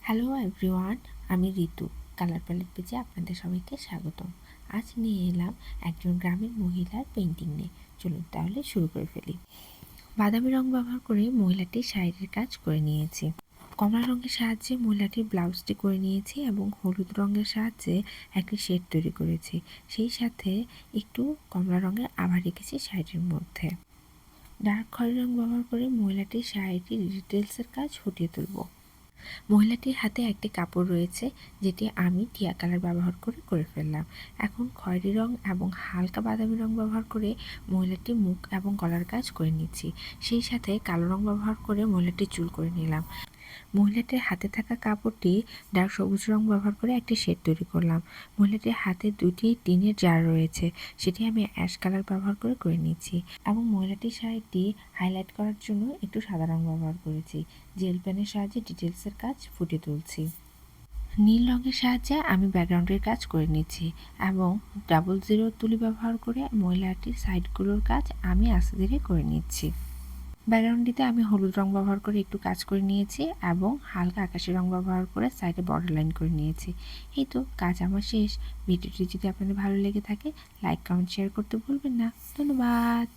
Hello everyone, আমি ঋতু। Colour palette পেজে আপনাদের সবাইকে স্বাগতম। আজ নিয়ে এলাম একজন গ্রামের মহিলার পেন্টিং নিয়ে। চলুন তাহলে শুরু করে ফেলি। বাদামি রং ব্যবহার করে মহিলাটি শাড়ির কাজ করে নিয়েছি। কমলা রঙের সাহায্যে মহিলাটির ব্লাউজটি করে নিয়েছি এবং হলুদ রঙের সাহায্যে একটি শেড তৈরি করেছি। সেই সাথে একটু কমলা রঙের আভা রেখেছি শাড়িটির মধ্যে। ডার্ক খয়েরি রং ব্যবহার করে মহিলাটির শাড়িটির ডিটেলসের কাজ ফুটিয়ে তুলব। মহিলাটির হাতে একটি কাপড় রয়েছে, যেটি আমি টিয়া কালার ব্যবহার করে ফেললাম। এখন খয়েরি রং এবং হালকা বাদামি রং ব্যবহার করে মহিলাটির মুখ এবং গলার কাজ করে নিচ্ছি। সেই সাথে কালো রং ব্যবহার করে মহিলাটির চুল করে নিলাম। মহিলাটির হাতে থাকা কাপড়টি ডার্ক সবুজ রং ব্যবহার করে একটি শেড তৈরি করলাম। মহিলাটির হাতে দুটি টিনের জার রয়েছে, সেটি আমি অ্যাশ কালার ব্যবহার করে নিচ্ছি এবং মহিলাটির শাড়িটি হাইলাইট করার জন্য একটু সাদা রং ব্যবহার করেছি। জেল পেনের সাহায্যে ডিটেলসের কাজ ফুটিয়ে তুলছি। নীল রঙের সাহায্যে আমি ব্যাকগ্রাউন্ডের কাজ করে নিচ্ছি এবং 00 তুলি ব্যবহার করে মহিলাটির সাইডগুলোর কাজ আমি আস্তে ধীরে করে নিচ্ছি। ব্যাকগ্রাউন্ডটিতে আমি হলুদ রং ব্যবহার করে একটু কাজ করে নিয়েছি এবং হালকা আকাশি রং ব্যবহার করে সাইডে বর্ডার লাইন করে নিয়েছি। এই তো কাজ আমার শেষ। ভিডিওটি যদি আপনাদের ভালো লেগে থাকে, লাইক, কমেন্ট, শেয়ার করতে ভুলবেন না। ধন্যবাদ।